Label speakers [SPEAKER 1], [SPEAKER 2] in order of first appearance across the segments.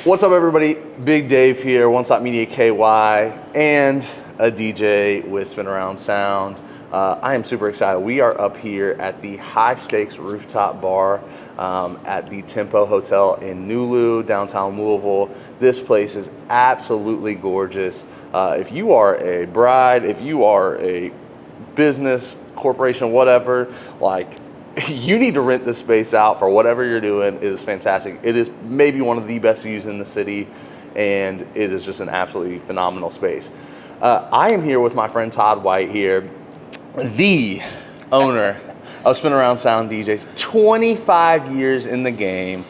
[SPEAKER 1] What's up, everybody? Big Dave here, One Stop Media KY, and a DJ with Spin Around Sound. I am super excited. We are up here at the High Stakes Rooftop Bar at the Tempo Hotel in Nulu, downtown Louisville. This place is absolutely gorgeous. If you are a bride, if you are a business, corporation, whatever, like, you need to rent this space out for whatever you're doing. It is fantastic. It is maybe one of the best views in the city, and it is just an absolutely phenomenal space. I am here with my friend Todd White here, the owner of Spin Around Sound DJs, 25 years in the game.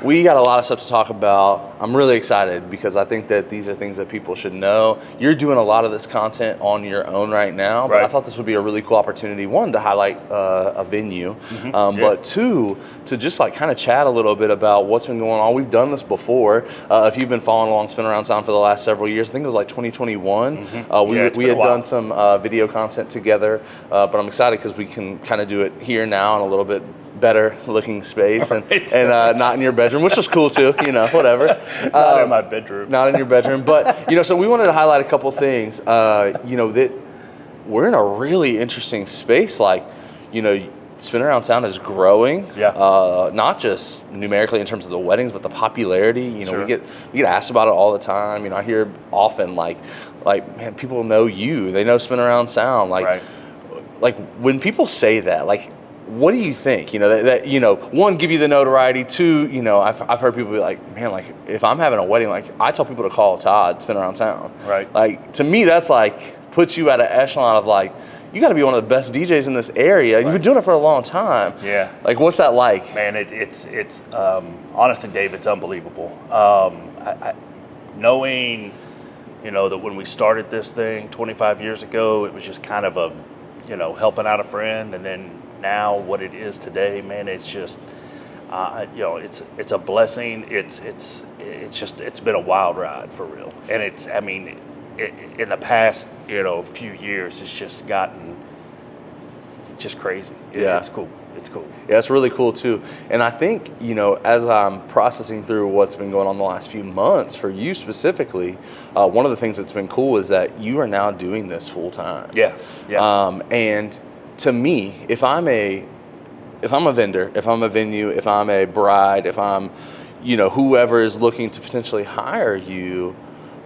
[SPEAKER 1] We got a lot of stuff to talk about. I'm really excited because I think that these are things that people should know. You're doing a lot of this content on your own right now, but I thought this would be a really cool opportunity, one, to highlight a venue, but two, to just like kind of chat a little bit about what's been going on. We've done this before. If you've been following along Spin Around Sound for the last several years, I think it was like 2021. We had done some video content together, but I'm excited because we can kind of do it here now in a little bit better looking space and not in your bedroom, which is cool too, whatever.
[SPEAKER 2] Not in my bedroom.
[SPEAKER 1] Not in your bedroom. But, so we wanted to highlight a couple things, that we're in a really interesting space. Like, Spin Around Sound is growing, not just numerically in terms of the weddings, but the popularity. We get asked about it all the time. I hear often like, man, people know you. They know Spin Around Sound. Like when people say that, like, what do you think? That one, give you the notoriety. Two, I've heard people be like, man, like if I'm having a wedding, like I tell people to call Todd, Spin Around Sound. Right. Like to me, that's like puts you at an echelon of like, you got to be one of the best DJs in this area. You've been doing it for a long time. Yeah. Like, what's that like?
[SPEAKER 2] Man, it's honestly, Dave, it's unbelievable. Knowing, that when we started this thing 25 years ago, it was just kind of a, helping out a friend, and then now what it is today, man, it's just, it's a blessing. It's been a wild ride for real. And in the past, few years, it's just gotten just crazy. It's cool. It's cool.
[SPEAKER 1] Yeah, it's really cool too. And I think, as I'm processing through what's been going on the last few months for you specifically, one of the things that's been cool is that you are now doing this full time. Yeah. And to me, if I'm a vendor, if I'm a venue, if I'm a bride, if I'm, whoever is looking to potentially hire you,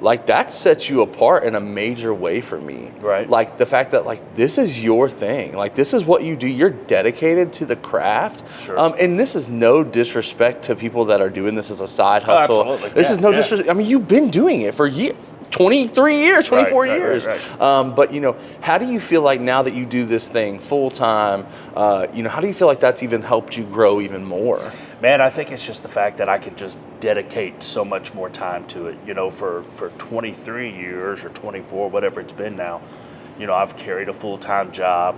[SPEAKER 1] like that sets you apart in a major way for me. Right. Like the fact that like this is your thing, like this is what you do. You're dedicated to the craft. Sure. And this is no disrespect to people that are doing this as a side hustle. Oh, absolutely. This is no disrespect. I mean, you've been doing it for years. 23 years, 24 years. Right. But, how do you feel like now that you do this thing full time, how do you feel like that's even helped you grow even more?
[SPEAKER 2] Man, I think it's just the fact that I can just dedicate so much more time to it. For 23 years or 24, whatever it's been now, I've carried a full-time job,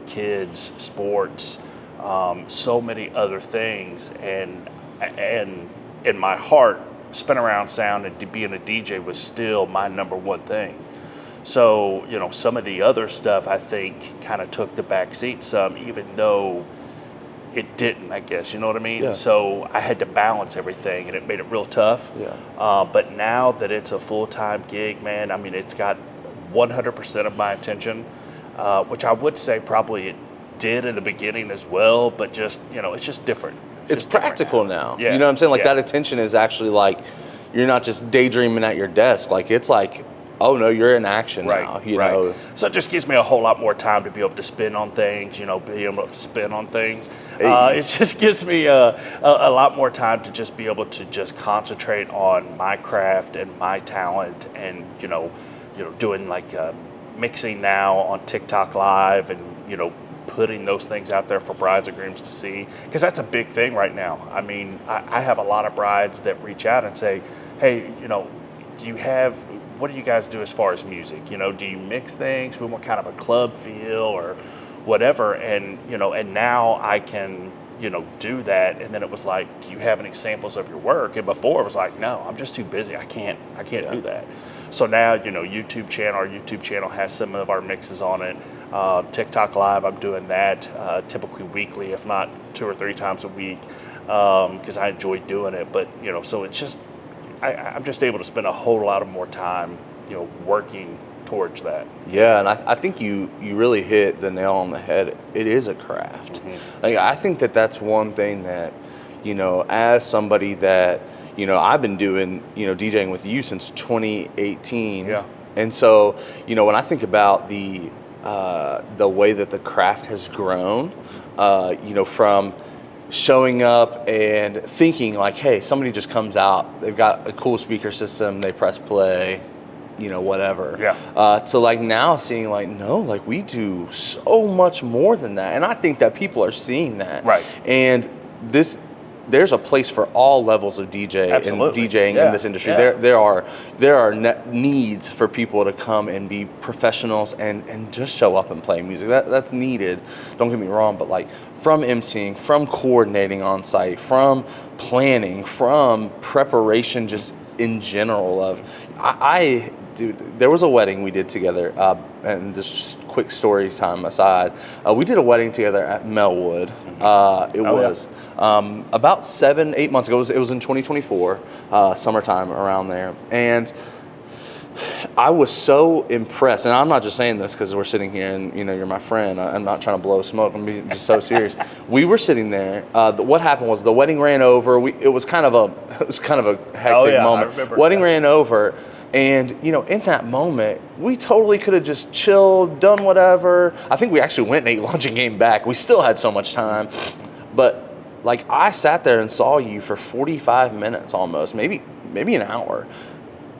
[SPEAKER 2] kids, sports, so many other things. And in my heart, Spin Around Sound and being a DJ was still my number one thing. So, some of the other stuff I think kind of took the back seat some, even though it didn't, I guess, you know what I mean? Yeah. So I had to balance everything, and it made it real tough. Yeah. But now that it's a full-time gig, man, I mean, it's got 100% of my attention, which I would say probably it did in the beginning as well, but just, it's just different.
[SPEAKER 1] It's practical now. Yeah. You know what I'm saying? Like that attention is actually like, you're not just daydreaming at your desk. Like it's like, oh no, you're in action now. You know.
[SPEAKER 2] So it just gives me a whole lot more time to be able to spin on things, be able to spin on things. It just gives me a lot more time to just be able to just concentrate on my craft and my talent, and doing like mixing now on TikTok Live, and putting those things out there for brides and grooms to see, because that's a big thing right now. I mean, I have a lot of brides that reach out and say, hey, what do you guys do as far as music? Do you mix things? We want kind of a club feel or whatever. And, and now I can, do that. And then it was like, do you have any samples of your work? And before it was like, no, I'm just too busy. I can't do that. So now, our YouTube channel has some of our mixes on it. TikTok Live, I'm doing that typically weekly, if not 2 or 3 times a week. because I enjoy doing it. But so it's just I'm just able to spend a whole lot of more time, working towards that.
[SPEAKER 1] Yeah, and I think you really hit the nail on the head. It is a craft. Like, I think that's one thing that, as somebody that, I've been doing, DJing with you since 2018.
[SPEAKER 2] Yeah.
[SPEAKER 1] And so, when I think about the way that the craft has grown, from showing up and thinking like, hey, somebody just comes out, they've got a cool speaker system, they press play, whatever.
[SPEAKER 2] Yeah.
[SPEAKER 1] To like now seeing like, no, like we do so much more than that. And I think that people are seeing that.
[SPEAKER 2] Right.
[SPEAKER 1] And there's a place for all levels of DJ
[SPEAKER 2] Absolutely.
[SPEAKER 1] and DJing in this industry.
[SPEAKER 2] Yeah.
[SPEAKER 1] There are needs for people to come and be professionals and just show up and play music. That's needed. Don't get me wrong, but like from emceeing, from coordinating on site, from planning, from preparation, just in general of Dude, there was a wedding we did together, and just quick story time aside, we did a wedding together at Melwood. It was about 7-8 months ago. It was in 2024, summertime around there, and I was so impressed. And I'm not just saying this because we're sitting here and you're my friend. I'm not trying to blow smoke. I'm being just so serious. We were sitting there. What happened was the wedding ran over. It was kind of a hectic moment.
[SPEAKER 2] I remember
[SPEAKER 1] Wedding
[SPEAKER 2] that.
[SPEAKER 1] ran over. And, in that moment, we totally could have just chilled, done whatever. I think we actually went and ate lunch and came back. We still had so much time. But, like, I sat there and saw you for 45 minutes almost, maybe an hour,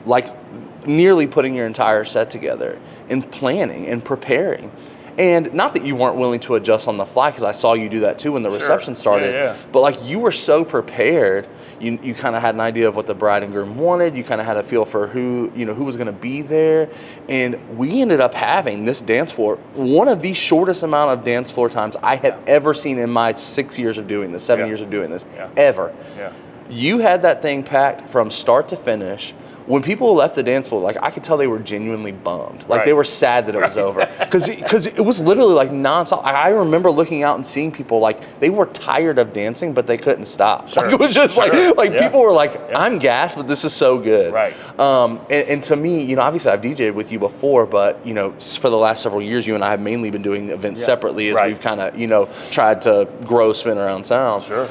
[SPEAKER 1] like, nearly putting your entire set together and planning and preparing. And not that you weren't willing to adjust on the fly, because I saw you do that too when the reception started.
[SPEAKER 2] Yeah.
[SPEAKER 1] But like you were so prepared, you kind of had an idea of what the bride and groom wanted. You kind of had a feel for who was going to be there. And we ended up having this dance floor, one of the shortest amount of dance floor times I have ever seen in my 6 years of doing this, 7 years of doing this, ever.
[SPEAKER 2] Yeah.
[SPEAKER 1] You had that thing packed from start to finish. When people left the dance floor, like I could tell they were genuinely bummed. Like they were sad that it was over. Because it was literally like nonstop. I remember looking out and seeing people like they were tired of dancing, but they couldn't stop.
[SPEAKER 2] Sure.
[SPEAKER 1] Like it was just like people were like, I'm gassed, but this is so good.
[SPEAKER 2] Right.
[SPEAKER 1] And to me, obviously I've DJed with you before, but for the last several years, you and I have mainly been doing events separately as we've kind of, tried to grow Spin Around Sound.
[SPEAKER 2] Sure.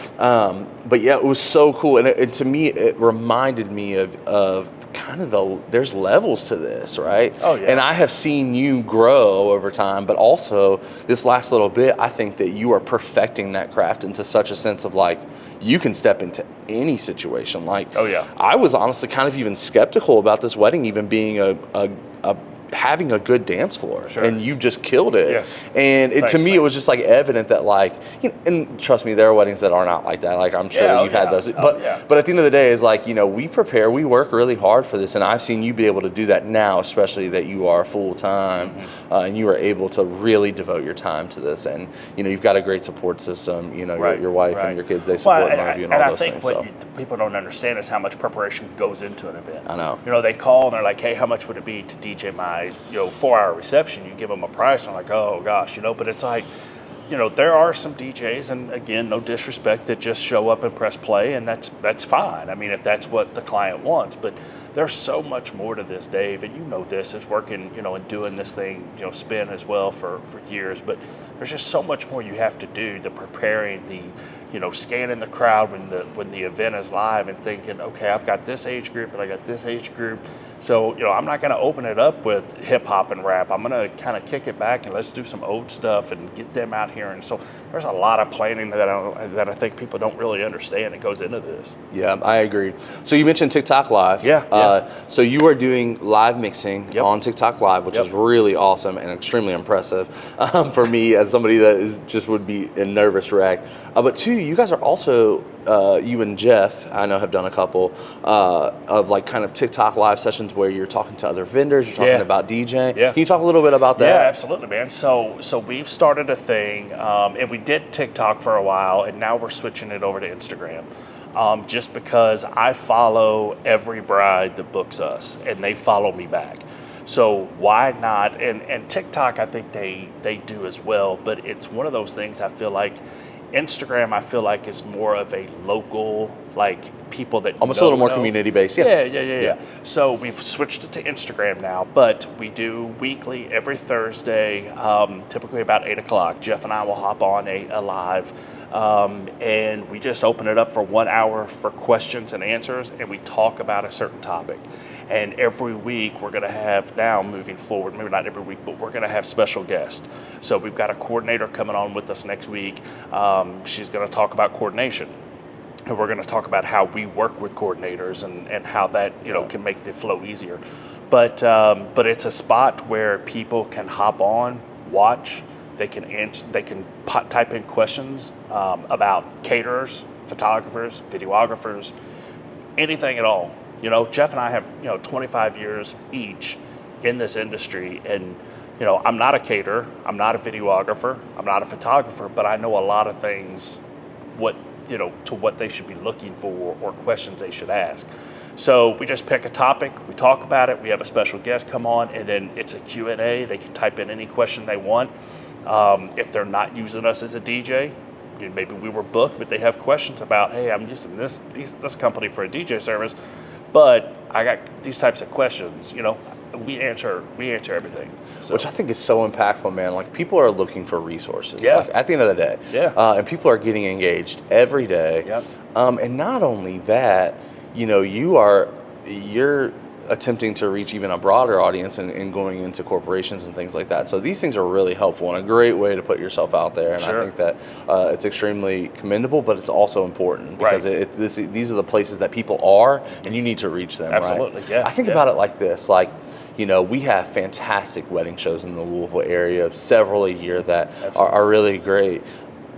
[SPEAKER 1] But yeah, it was so cool. And to me, it reminded me of kind of there's levels to this, right?
[SPEAKER 2] Oh, yeah.
[SPEAKER 1] And I have seen you grow over time, but also this last little bit, I think that you are perfecting that craft into such a sense of like, you can step into any situation. Like, I was honestly kind of even skeptical about this wedding even being having a good dance floor, and you just killed it.
[SPEAKER 2] Yeah.
[SPEAKER 1] And to me, it was just like evident that like, and trust me, there are weddings that are not like that. Like I'm sure that you've had those, but at the end of the day, is like we prepare, we work really hard for this, and I've seen you be able to do that now, especially that you are full time, and you are able to really devote your time to this, and you've got a great support system. Your wife and your kids, they support and love you and all those things.
[SPEAKER 2] And I think what people don't understand is how much preparation goes into an event.
[SPEAKER 1] I know.
[SPEAKER 2] They call and they're like, hey, how much would it be to DJ my 4-hour reception? You give them a price, and I'm like, oh gosh, but it's like, there are some DJs, and again, no disrespect, that just show up and press play, and that's fine. I mean, if that's what the client wants, but there's so much more to this, Dave, and this. It's working, and doing this thing, Spin as well for years, but there's just so much more you have to do. The preparing, the scanning the crowd when the event is live, and thinking, okay, I've got this age group and I got this age group. So, I'm not going to open it up with hip hop and rap. I'm going to kind of kick it back and let's do some old stuff and get them out here. And so there's a lot of planning that I think people don't really understand that goes into this.
[SPEAKER 1] Yeah, I agree. So you mentioned TikTok Live.
[SPEAKER 2] Yeah.
[SPEAKER 1] So you are doing live mixing on TikTok Live, which is really awesome and extremely impressive for me as somebody that would be a nervous wreck. But two, you guys are also, you and Jeff, I know, have done a couple of like kind of TikTok Live sessions where you're talking to other vendors, you're talking about DJing.
[SPEAKER 2] Yeah.
[SPEAKER 1] Can you talk a little bit about that?
[SPEAKER 2] Yeah, absolutely, man. So we've started a thing, and we did TikTok for a while, and now we're switching it over to Instagram. Just because I follow every bride that books us, and they follow me back. So why not? And TikTok, I think they do as well, but it's one of those things I feel like Instagram, I feel like is more of a local, like people that
[SPEAKER 1] almost a little more community based.
[SPEAKER 2] Yeah. So we've switched it to Instagram now, but we do weekly every Thursday, typically about 8 o'clock. Jeff and I will hop on a live, and we just open it up for 1 hour for questions and answers, and we talk about a certain topic. And every week we're going to have, now moving forward, maybe not every week, but we're going to have special guests. So we've got a coordinator coming on with us next week. She's going to talk about coordination. And we're going to talk about how we work with coordinators and how that can make the flow easier. But it's a spot where people can hop on, watch. They can answer. They can type in questions about caterers, photographers, videographers, anything at all. Jeff and I have 25 years each in this industry, and I'm not a caterer, I'm not a videographer, I'm not a photographer, but I know a lot of things. To what they should be looking for or questions they should ask. So we just pick a topic, we talk about it, we have a special guest come on, and then it's a Q&A. They can type in any question they want. If they're not using us as a DJ, maybe we were booked, but they have questions about, hey, I'm using this company for a DJ service, but I got these types of questions. We answer everything. So.
[SPEAKER 1] Which I think is so impactful, man. Like, people are looking for resources.
[SPEAKER 2] Yeah.
[SPEAKER 1] Like, at the end of the day.
[SPEAKER 2] Yeah.
[SPEAKER 1] And people are getting engaged every day.
[SPEAKER 2] Yep.
[SPEAKER 1] And not only that, you're attempting to reach even a broader audience and going into corporations and things like that. So these things are really helpful and a great way to put yourself out there. And
[SPEAKER 2] Sure.
[SPEAKER 1] I think that it's extremely commendable, but it's also important because these are the places that people are, and you need to reach them.
[SPEAKER 2] Absolutely,
[SPEAKER 1] right?
[SPEAKER 2] yeah.
[SPEAKER 1] I think about it like this, like, we have fantastic wedding shows in the Louisville area, several a year that are really great.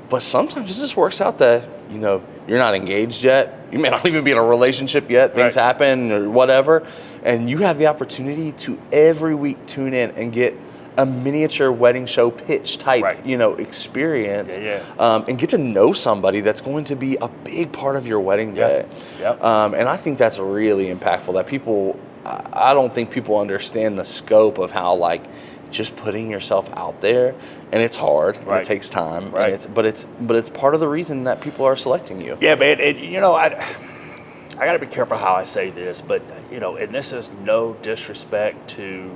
[SPEAKER 1] But sometimes it just works out that, you're not engaged yet. You may not even be in a relationship yet. Things happen or whatever. And you have the opportunity to every week tune in and get a miniature wedding show pitch type, experience. And get to know somebody that's going to be a big part of your wedding day. And I think that's really impactful, that people, I don't think people understand the scope of how, like, just putting yourself out there, and it's hard, and it takes time, and but it's part of the reason that people are selecting you.
[SPEAKER 2] Yeah, man. I got to be careful how I say this, but and this is no disrespect to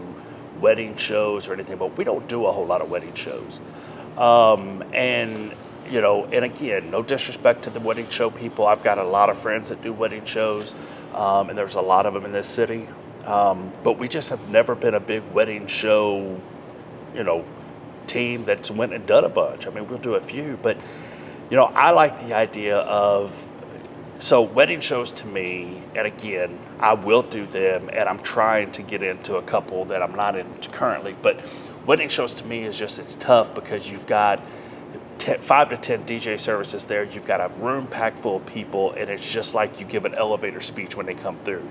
[SPEAKER 2] wedding shows or anything, but we don't do a whole lot of wedding shows, and again, no disrespect to the wedding show people. I've got a lot of friends that do wedding shows, and there's a lot of them in this city. But we just have never been a big wedding show, team that's went and done a bunch. I mean, we'll do a few, but, I like the idea of, so wedding shows to me, and again, I will do them, and I'm trying to get into a couple that I'm not in currently, but wedding shows to me is just, it's tough because you've got 5 to 10 DJ services there, you've got a room packed full of people, and it's just like you give an elevator speech when they come through.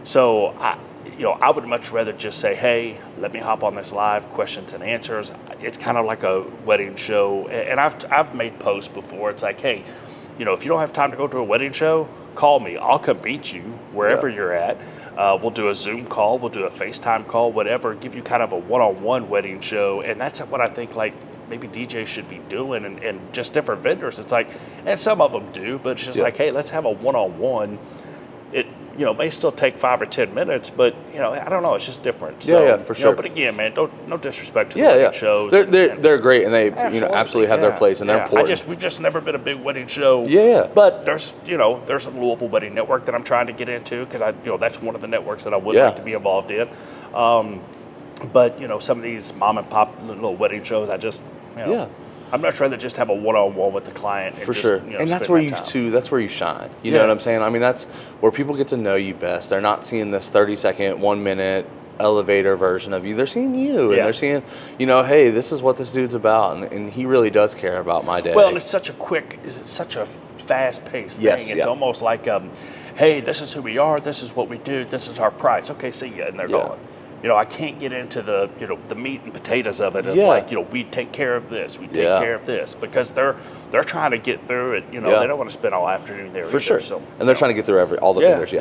[SPEAKER 2] So I would much rather just say, hey, let me hop on this live, questions and answers. It's kind of like a wedding show. And I've made posts before. It's like, hey, if you don't have time to go to a wedding show, call me. I'll come beat you wherever you're at. We'll do a Zoom call. We'll do a FaceTime call, whatever. Give you kind of a one-on-one wedding show. And that's what I think, like, maybe DJs should be doing, and just different vendors. It's like, and some of them do, but it's just like, hey, let's have a one-on-one. It may still take 5 or 10 minutes, but I don't know. It's just different. So,
[SPEAKER 1] for sure.
[SPEAKER 2] But again, man, no disrespect to the wedding shows.
[SPEAKER 1] They're great, and they absolutely have their place, and they're important.
[SPEAKER 2] We've just never been a big wedding show. But there's a Louisville Wedding Network that I'm trying to get into because that's one of the networks that I would like to be involved in. But some of these mom and pop little wedding shows, I just I'm much rather just have a one-on-one with the client. And
[SPEAKER 1] for sure. And that's where that's where you shine. You know what I'm saying? I mean, that's where people get to know you best. They're not seeing this 30-second, 1-minute elevator version of you. They're seeing you, and they're seeing, hey, this is what this dude's about, and he really does care about my day.
[SPEAKER 2] Well, and it's such a fast-paced thing. It's almost like, hey, this is who we are, this is what we do, this is our price. Okay, see ya, and they're gone. I can't get into the meat and potatoes of it. Of like, we take care of this, we take care of this, because they're trying to get through it. They don't want to spend all afternoon there.
[SPEAKER 1] For
[SPEAKER 2] either,
[SPEAKER 1] sure.
[SPEAKER 2] So,
[SPEAKER 1] and they're trying to get through all the vendors.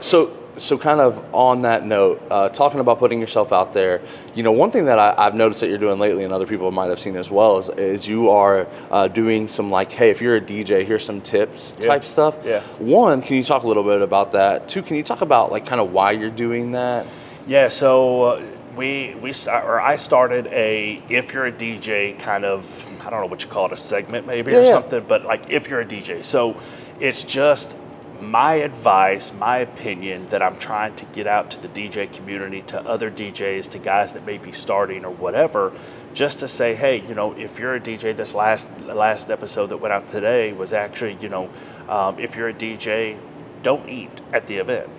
[SPEAKER 1] So So kind of on that note, talking about putting yourself out there, one thing that I've noticed that you're doing lately, and other people might have seen as well, is you are doing some like, hey, if you're a DJ, here's some tips type stuff.
[SPEAKER 2] Yeah.
[SPEAKER 1] One, can you talk a little bit about that? Two, can you talk about like kind of why you're doing that?
[SPEAKER 2] Yeah. So I started if you're a DJ kind of, I don't know what you call it, a segment maybe or something, but like if you're a DJ. So it's just my advice, my opinion that I'm trying to get out to the DJ community, to other DJs, to guys that may be starting or whatever, just to say, hey, if you're a DJ, this last episode that went out today was actually, if you're a DJ, don't eat at the event.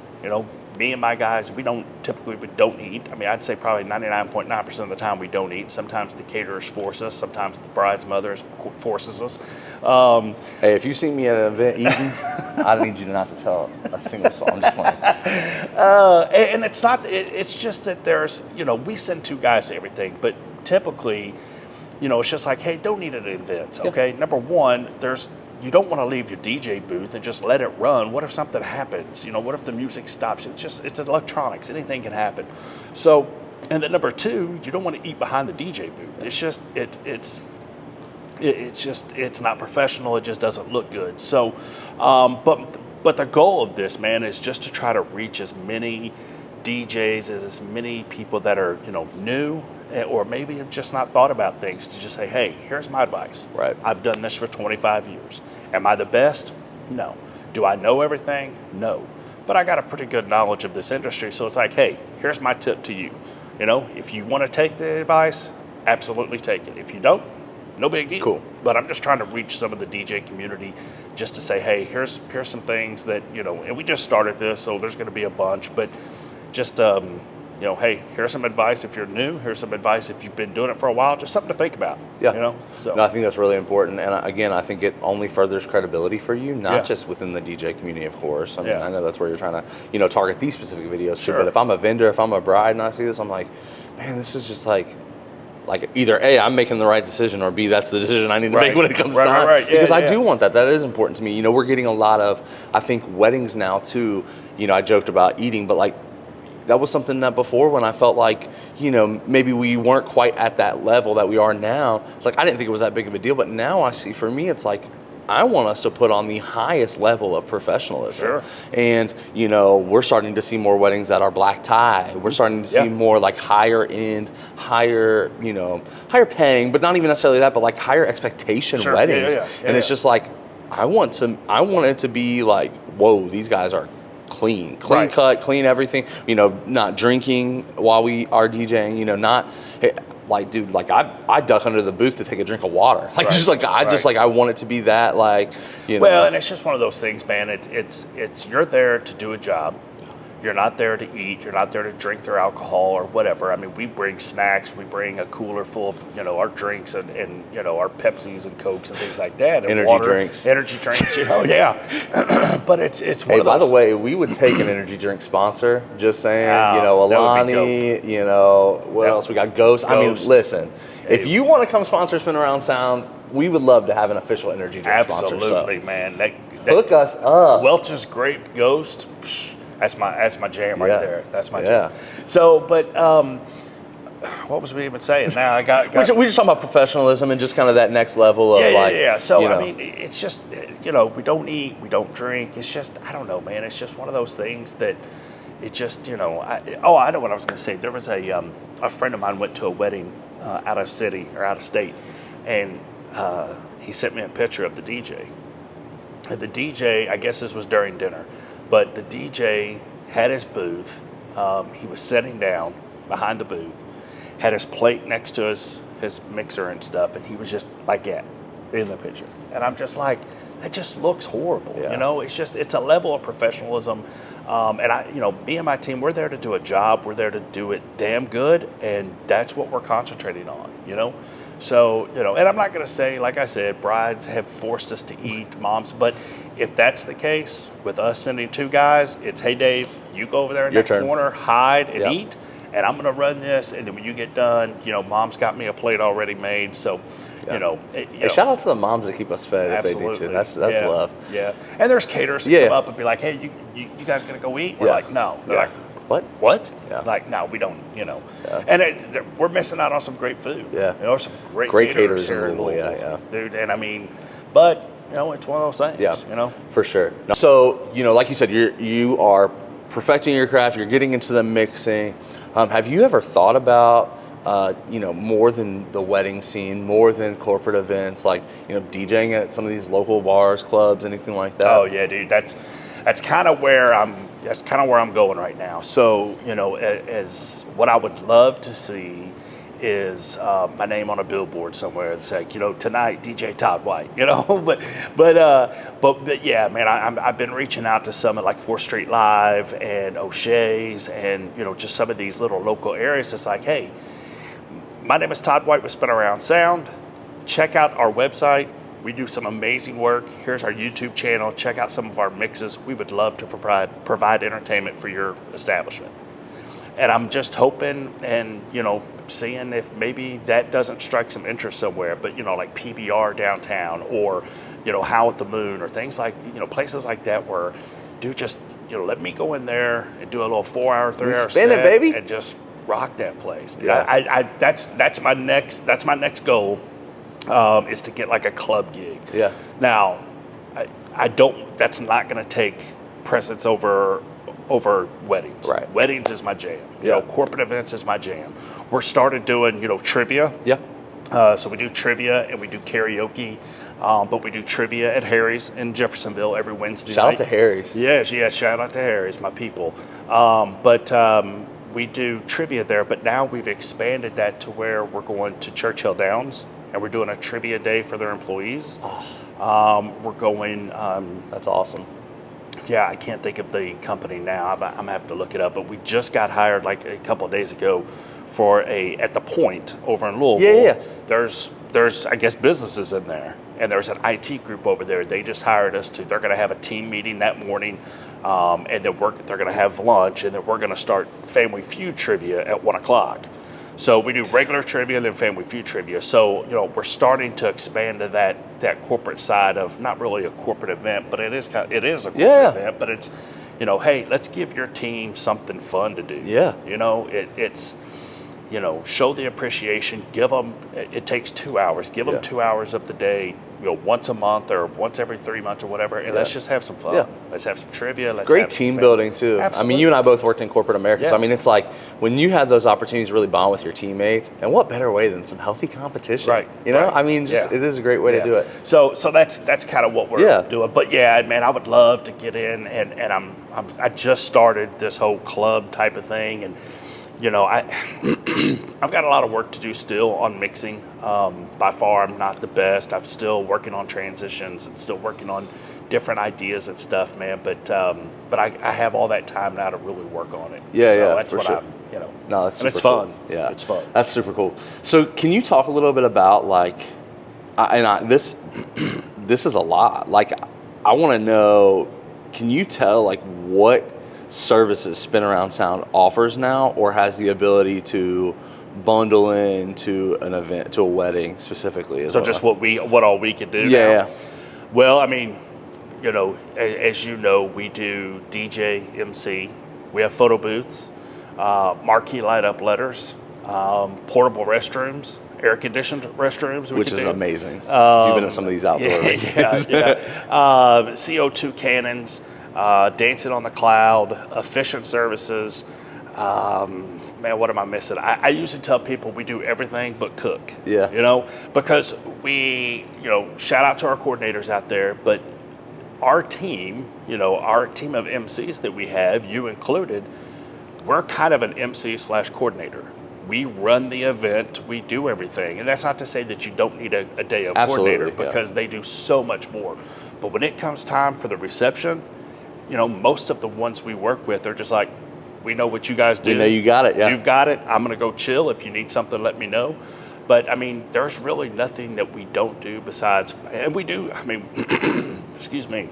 [SPEAKER 2] Me and my guys, we don't eat. I mean, I'd say probably 99.9% of the time we don't eat. Sometimes the caterers force us. Sometimes the bride's mothers forces us.
[SPEAKER 1] Hey, if you see me at an event eating, I don't need you not to tell a single soul. I'm just playing.
[SPEAKER 2] And it's not. It's just that there's, we send 2 guys to everything, but typically, it's just like, hey, don't eat at events. Okay, number one, you don't want to leave your DJ booth and just let it run. What if something happens? What if the music stops? It's electronics. Anything can happen. So, and then number 2, you don't want to eat behind the DJ booth. It's just it's not professional. It just doesn't look good. So, but the goal of this, man, is just to try to reach as many DJs, as many people that are new, or maybe have just not thought about things, to just say, hey, here's my advice.
[SPEAKER 1] Right.
[SPEAKER 2] I've done this for 25 years. Am I the best? No. Do I know everything? No. But I got a pretty good knowledge of this industry, so it's like, hey, here's my tip to you. If you want to take the advice, absolutely take it. If you don't, no big deal.
[SPEAKER 1] Cool.
[SPEAKER 2] But I'm just trying to reach some of the DJ community just to say, hey, here's some things that, and we just started this, so there's going to be a bunch, but just, hey, here's some advice if you're new. Here's some advice if you've been doing it for a while. Just something to think about.
[SPEAKER 1] Yeah.
[SPEAKER 2] So
[SPEAKER 1] No, I think that's really important. And again, I think it only furthers credibility for you, not just within the DJ community, of course. I mean, I know that's where you're trying to, target these specific videos too. But if I'm a vendor, if I'm a bride and I see this, I'm like, man, this is just like either A, I'm making the right decision, or B, that's the decision I need to make when it comes time.
[SPEAKER 2] Right. Yeah,
[SPEAKER 1] because I do want that. That is important to me. We're getting a lot of, I think, weddings now too. I joked about eating, but like, that was something that before, when I felt like, maybe we weren't quite at that level that we are now, it's like I didn't think it was that big of a deal. But now I see, for me, it's like I want us to put on the highest level of professionalism.
[SPEAKER 2] Sure.
[SPEAKER 1] And, we're starting to see more weddings that are black tie. We're starting to see more like higher end, higher paying, but not even necessarily that, but like higher expectation weddings. And it's just like, I want it to be like, whoa, these guys are clean cut, clean everything, not drinking while we are DJing, not like, dude, like I duck under the booth to take a drink of water. Like, I want it to be that, like,
[SPEAKER 2] Well, and it's just one of those things, man. It's you're there to do a job. You're not there to eat. You're not there to drink their alcohol or whatever. I mean, we bring snacks. We bring a cooler full of, our drinks and our Pepsis and Cokes and things like that. And
[SPEAKER 1] energy drinks.
[SPEAKER 2] But it's one of those.
[SPEAKER 1] By the way, we would take an energy drink sponsor. Just saying, Alani, what else? We got Ghost. I mean, listen, if you want to come sponsor Spin Around Sound, we would love to have an official energy drink sponsor.
[SPEAKER 2] Absolutely, man.
[SPEAKER 1] Hook us up.
[SPEAKER 2] Welch's Grape Ghost. That's my jam right there. That's my jam.
[SPEAKER 1] Yeah.
[SPEAKER 2] So, but what was we even saying? Now I got
[SPEAKER 1] we're just talking about professionalism and just kind of that next level of
[SPEAKER 2] So I mean, it's just we don't eat, we don't drink. It's just, I don't know, man. It's just one of those things that it just I know what I was going to say. There was a friend of mine went to a wedding out of state, and he sent me a picture of the DJ. And the DJ, I guess this was during dinner. But the DJ had his booth. He was sitting down behind the booth, had his plate next to his mixer and stuff, and he was just like that in the picture. And I'm just like, that just looks horrible.
[SPEAKER 1] Yeah.
[SPEAKER 2] It's a level of professionalism. And me and my team, we're there to do a job. We're there to do it damn good, and that's what we're concentrating on. So, and I'm not going to say, like I said, brides have forced us to eat, moms, but if that's the case with us sending 2 guys, it's, hey, Dave, you go over there in that corner, hide and eat, and I'm going to run this, and then when you get done, mom's got me a plate already made. So,
[SPEAKER 1] Yeah.
[SPEAKER 2] Hey,
[SPEAKER 1] shout out to the moms that keep us fed if they do too. That's love.
[SPEAKER 2] Yeah, and there's caterers that come up and be like, "Hey, you guys gonna go eat?" We're like, "No." They're like, "What?"
[SPEAKER 1] Yeah.
[SPEAKER 2] Like, no, we don't.
[SPEAKER 1] Yeah.
[SPEAKER 2] And we're missing out on some great food.
[SPEAKER 1] Yeah.
[SPEAKER 2] Some great
[SPEAKER 1] caterers
[SPEAKER 2] here in
[SPEAKER 1] Louisville.
[SPEAKER 2] Louisville, dude. And I mean, but it's one of those things.
[SPEAKER 1] Yeah. For sure. So like you said, you are perfecting your craft. You're getting into the mixing. Have you ever thought about more than the wedding scene, more than corporate events, like DJing at some of these local bars, clubs, anything like that?
[SPEAKER 2] Oh yeah, dude. That's kind of where I'm going right now. So as what I would love to see is my name on a billboard somewhere. It's like tonight DJ Todd White. But yeah, man, I've been reaching out to some at like 4th Street Live and O'Shea's and just some of these little local areas. It's like, hey, my name is Todd White with Spin Around Sound. Check out our website. We do some amazing work. Here's our YouTube channel. Check out some of our mixes. We would love to provide entertainment for your establishment. And I'm just hoping and, seeing if maybe that doesn't strike some interest somewhere, but, like PBR downtown or, Howl at the Moon or things like, places like that where, dude, just, let me go in there and do a little 4-hour, 3-hour
[SPEAKER 1] spin
[SPEAKER 2] set
[SPEAKER 1] it, baby.
[SPEAKER 2] and just rock that place.
[SPEAKER 1] Yeah.
[SPEAKER 2] That's my next goal. Is to get like a club gig.
[SPEAKER 1] Yeah.
[SPEAKER 2] Now, that's not going to take precedence over weddings.
[SPEAKER 1] Right.
[SPEAKER 2] Weddings is my jam.
[SPEAKER 1] Yeah.
[SPEAKER 2] Corporate events is my jam. We're started doing, trivia.
[SPEAKER 1] Yeah.
[SPEAKER 2] So we do trivia and we do karaoke. But we do trivia at Harry's in Jeffersonville every Wednesday
[SPEAKER 1] Shout
[SPEAKER 2] night.
[SPEAKER 1] out to Harry's.
[SPEAKER 2] Yeah, shout out to Harry's, my people. We do trivia there, but now we've expanded that to where we're going to Churchill Downs and we're doing a trivia day for their employees. We're going.
[SPEAKER 1] That's awesome.
[SPEAKER 2] Yeah, I can't think of the company now. I'm gonna have to look it up. But we just got hired like a couple of days ago for at the Point over in Louisville.
[SPEAKER 1] Yeah.
[SPEAKER 2] There's I guess businesses in there, and there's an IT group over there. They just hired us to. They're gonna have a team meeting that morning, and then they're gonna have lunch, and then we're gonna start Family Feud trivia at 1:00. So we do regular trivia and then Family Feud trivia. So, we're starting to expand to that corporate side of not really a corporate event, but it is a corporate event, but it's, hey, let's give your team something fun to do.
[SPEAKER 1] Yeah.
[SPEAKER 2] It's show the appreciation, give them, it takes 2 hours, give them 2 hours of the day, once a month or once every 3 months or whatever, and let's just have some fun.
[SPEAKER 1] Yeah.
[SPEAKER 2] Let's have some trivia.
[SPEAKER 1] Great team building too.
[SPEAKER 2] Absolutely.
[SPEAKER 1] I mean, you and I both worked in corporate America,
[SPEAKER 2] Yeah.
[SPEAKER 1] so I mean, it's like when you have those opportunities to really bond with your teammates, and what better way than some healthy competition?
[SPEAKER 2] Right.
[SPEAKER 1] I mean, it is a great way to do it.
[SPEAKER 2] So that's kind of what we're doing. But yeah, man, I would love to get in, and I just started this whole club type of thing, and I've got a lot of work to do still on mixing. By far, I'm not the best. I'm still working on transitions and still working on different ideas and stuff, man. But I have all that time now to really work on it.
[SPEAKER 1] Yeah,
[SPEAKER 2] so
[SPEAKER 1] yeah,
[SPEAKER 2] that's
[SPEAKER 1] for
[SPEAKER 2] what
[SPEAKER 1] sure.
[SPEAKER 2] I'm,
[SPEAKER 1] No, that's super
[SPEAKER 2] and it's fun.
[SPEAKER 1] Cool. Yeah,
[SPEAKER 2] it's fun.
[SPEAKER 1] That's super cool. So, can you talk a little bit about this is a lot. Like, I want to know. Can you tell like what services Spin Around Sound offers now, or has the ability to bundle into an event, to a wedding specifically?
[SPEAKER 2] So just what all we can do now?
[SPEAKER 1] Yeah.
[SPEAKER 2] Well, I mean, as we do DJ, MC. We have photo booths, marquee light up letters, portable restrooms, air conditioned restrooms,
[SPEAKER 1] which is amazing. If you've been to some of these outdoor
[SPEAKER 2] yeah. CO2 cannons, dancing on the cloud, efficient services. Man, what am I missing? I usually tell people we do everything but cook.
[SPEAKER 1] Yeah.
[SPEAKER 2] Because we, shout out to our coordinators out there, but our team, our team of MCs that we have, you included, we're kind of an MC/coordinator. We run the event, we do everything. And that's not to say that you don't need a day of coordinator, because they do so much more. But when it comes time for the reception, most of the ones we work with are just like, we know what you guys do.
[SPEAKER 1] We know you got it, yeah.
[SPEAKER 2] You've got it. I'm going to go chill. If you need something, let me know. But, I mean, there's really nothing that we don't do besides, and we do, excuse me,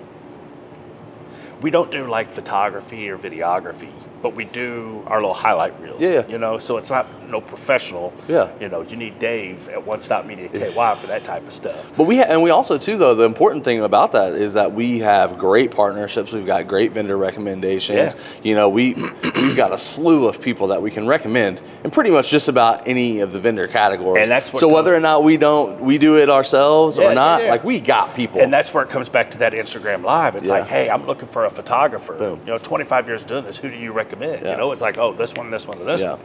[SPEAKER 2] we don't do like photography or videography, but we do our little highlight reels.
[SPEAKER 1] Yeah.
[SPEAKER 2] You know, so it's not no professional.
[SPEAKER 1] Yeah.
[SPEAKER 2] You know, you need Dave at One Stop Media KY for that type of stuff.
[SPEAKER 1] But we also too, though, the important thing about that is that we have great partnerships. We've got great vendor recommendations.
[SPEAKER 2] Yeah.
[SPEAKER 1] You know, we've got a slew of people that we can recommend in pretty much just about any of the vendor categories.
[SPEAKER 2] And that's what
[SPEAKER 1] so whether or not we do it ourselves or not, like we got people.
[SPEAKER 2] And that's where it comes back to that Instagram Live. It's
[SPEAKER 1] Yeah.
[SPEAKER 2] like, hey, I'm looking for a photographer.
[SPEAKER 1] Boom.
[SPEAKER 2] You know, 25 years doing this, who do you recommend?
[SPEAKER 1] Yeah.
[SPEAKER 2] You know, it's like, oh, this one, and this
[SPEAKER 1] Yeah.
[SPEAKER 2] one.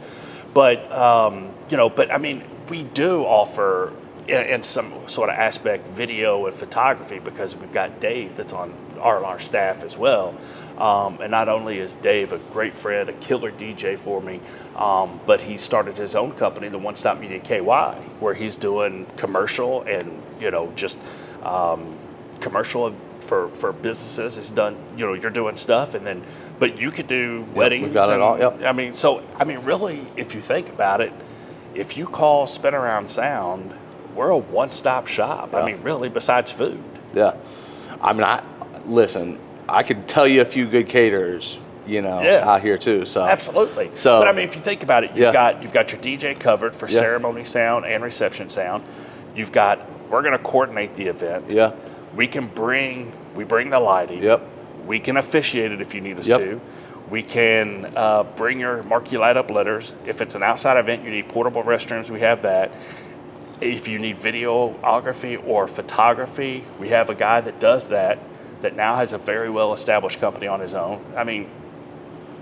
[SPEAKER 2] But, you know, but I mean, we do offer in some sort of aspect video and photography because we've got Dave that's on our staff as well. And not only is Dave a great friend, a killer DJ for me, but he started his own company, the One Stop Media KY, where he's doing commercial and, you know, just commercial for businesses. It's done, you know, you're doing stuff and then, but you could do weddings.
[SPEAKER 1] We've got it all. Yep.
[SPEAKER 2] I mean, really, if you think about it, if you call Spin Around Sound, we're a one-stop shop.
[SPEAKER 1] Yeah.
[SPEAKER 2] I mean, really, besides food.
[SPEAKER 1] Yeah. I mean, listen, I could tell you a few good caterers, you know, out here too. So
[SPEAKER 2] absolutely.
[SPEAKER 1] So,
[SPEAKER 2] but I mean, if you think about it, you've got your DJ covered for ceremony sound and reception sound. We're going to coordinate the event.
[SPEAKER 1] Yeah.
[SPEAKER 2] We bring the lighting.
[SPEAKER 1] Yep.
[SPEAKER 2] We can officiate it if you need us
[SPEAKER 1] Yep.
[SPEAKER 2] to. We can bring your marquee light up letters. If it's an outside event, you need portable restrooms. We have that. If you need videography or photography, we have a guy that does that now has a very well-established company on his own. I mean,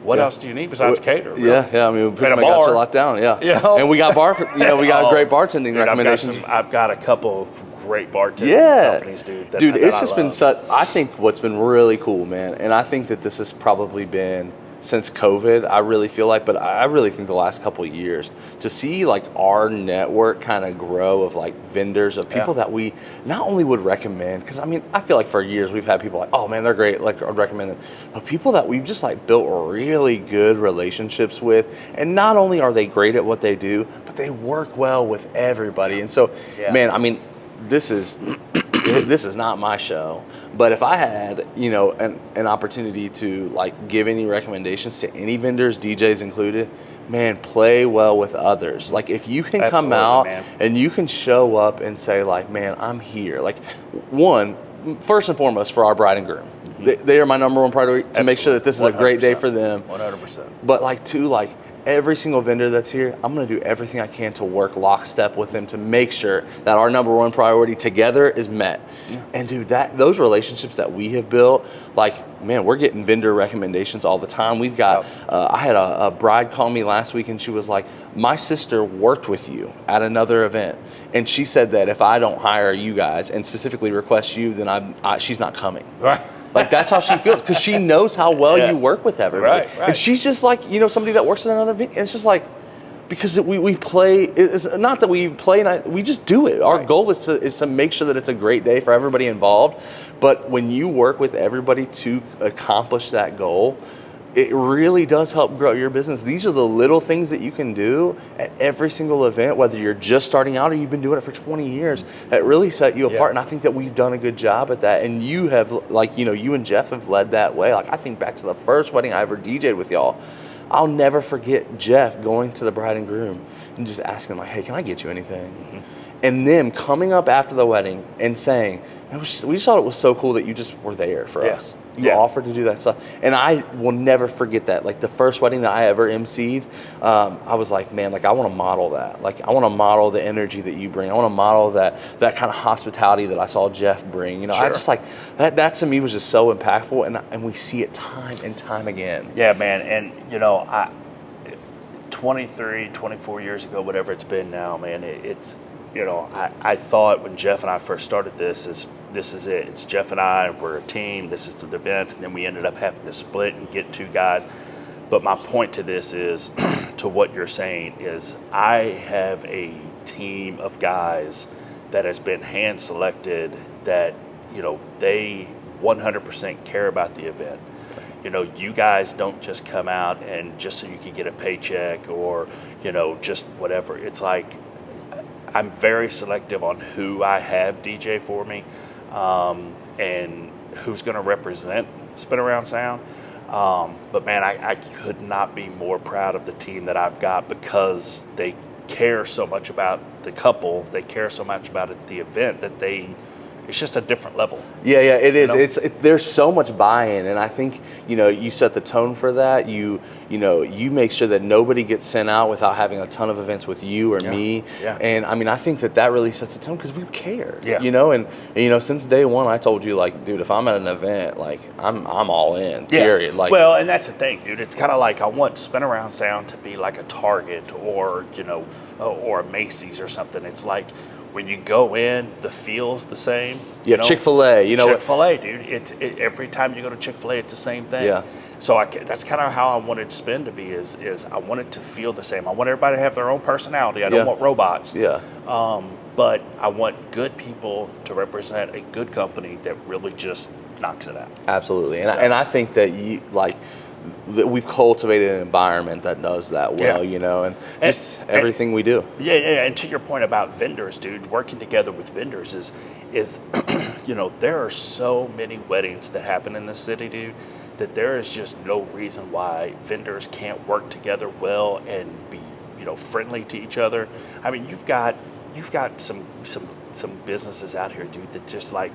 [SPEAKER 2] what else do you need besides cater? Really?
[SPEAKER 1] Yeah. I mean, we pretty
[SPEAKER 2] And
[SPEAKER 1] much
[SPEAKER 2] a
[SPEAKER 1] got
[SPEAKER 2] bar.
[SPEAKER 1] you locked down. Yeah.
[SPEAKER 2] You know?
[SPEAKER 1] And we got we got great bartending recommendations.
[SPEAKER 2] I've got a couple of great bartending companies, dude. That
[SPEAKER 1] It's
[SPEAKER 2] I
[SPEAKER 1] just been
[SPEAKER 2] love.
[SPEAKER 1] I think what's been really cool, man, and I think that this has probably been since COVID, I really feel like, but I really think the last couple of years to see like our network kind of grow of like vendors of people that we not only would recommend, because I mean, I feel like for years we've had people like, oh man, they're great, like I'd recommend it, but people that we've just like built really good relationships with, and not only are they great at what they do, but they work well with everybody. And so, man, I mean, this is not my show, but if I had, you know, an opportunity to like give any recommendations to any vendors, DJs included, man, play well with others. Like if you can come out and you can show up and say like, man, I'm here. Like first and foremost for our bride and groom, they are my number one priority to make sure that this is a great day for them.
[SPEAKER 2] 100%.
[SPEAKER 1] But like two, like every single vendor that's here, I'm going to do everything I can to work lockstep with them to make sure that our number one priority together is met. Yeah. And dude, those relationships that we have built, like, man, we're getting vendor recommendations all the time. We've got, I had a bride call me last week and she was like, my sister worked with you at another event. And she said that if I don't hire you guys and specifically request you, then she's not coming.
[SPEAKER 2] Right.
[SPEAKER 1] Like that's how she feels because she knows how well you work with everybody.
[SPEAKER 2] Right.
[SPEAKER 1] And she's just like, you know, somebody that works in another venue. It's just like, because we play, it's not that we play, we just do it. Our goal is to make sure that it's a great day for everybody involved. But when you work with everybody to accomplish that goal, it really does help grow your business. These are the little things that you can do at every single event, whether you're just starting out or you've been doing it for 20 years, that really set you apart. And I think that we've done a good job at that. And you have, like, you know, you and Jeff have led that way. Like, I think back to the first wedding I ever DJ'd with y'all. I'll never forget Jeff going to the bride and groom and just asking them, like, hey, can I get you anything? Mm-hmm. And them coming up after the wedding and saying, we just thought it was so cool that you just were there for us. You offered to do that stuff. And I will never forget that. Like the first wedding that I ever emceed, I was like, man, like I want to model that. Like I want to model the energy that you bring. I want to model that kind of hospitality that I saw Jeff bring. You know, I just like, that to me was just so impactful. And we see it time and time again.
[SPEAKER 2] Yeah, man. And, you know, 23, 24 years ago, whatever it's been now, man, it's, you know, I thought when Jeff and I first started this is it. It's Jeff and I, we're a team, this is the event, and then we ended up having to split and get two guys. But my point to this is, to what you're saying is, I have a team of guys that has been hand selected that, you know, they 100% care about the event. You know, you guys don't just come out and just so you can get a paycheck or, you know, just whatever. It's like, I'm very selective on who I have DJ for me, and who's going to represent Spin Around Sound. But man, I could not be more proud of the team that I've got, because they care so much about the couple. They care so much about the event that it's just a different level.
[SPEAKER 1] Yeah, it is.
[SPEAKER 2] You know?
[SPEAKER 1] There's so much buy-in, and I think you set the tone for that. You make sure that nobody gets sent out without having a ton of events with you or me.
[SPEAKER 2] Yeah.
[SPEAKER 1] And I mean, I think that really sets the tone, because we care.
[SPEAKER 2] Yeah.
[SPEAKER 1] And since day one, I told you, like, dude, if I'm at an event, like, I'm all in. Period. Like,
[SPEAKER 2] well, and that's the thing, dude. It's kind of like I want Spin Around Sound to be like a Target or or a Macy's or something. It's like, when you go in, the feel's the same.
[SPEAKER 1] Yeah, Chick-fil-A.
[SPEAKER 2] Chick-fil-A, dude. Every time you go to Chick-fil-A, it's the same thing.
[SPEAKER 1] Yeah.
[SPEAKER 2] So that's kind of how I wanted Spin to be. Is I want it to feel the same. I want everybody to have their own personality. I don't want robots.
[SPEAKER 1] Yeah.
[SPEAKER 2] But I want good people to represent a good company that really just knocks it out.
[SPEAKER 1] Absolutely, and I think that we've cultivated an environment that does that well, and just everything we do.
[SPEAKER 2] Yeah, and to your point about vendors, dude, working together with vendors is there are so many weddings that happen in this city, dude, that there is just no reason why vendors can't work together well and be, friendly to each other. I mean, you've got some businesses out here, dude, that just like,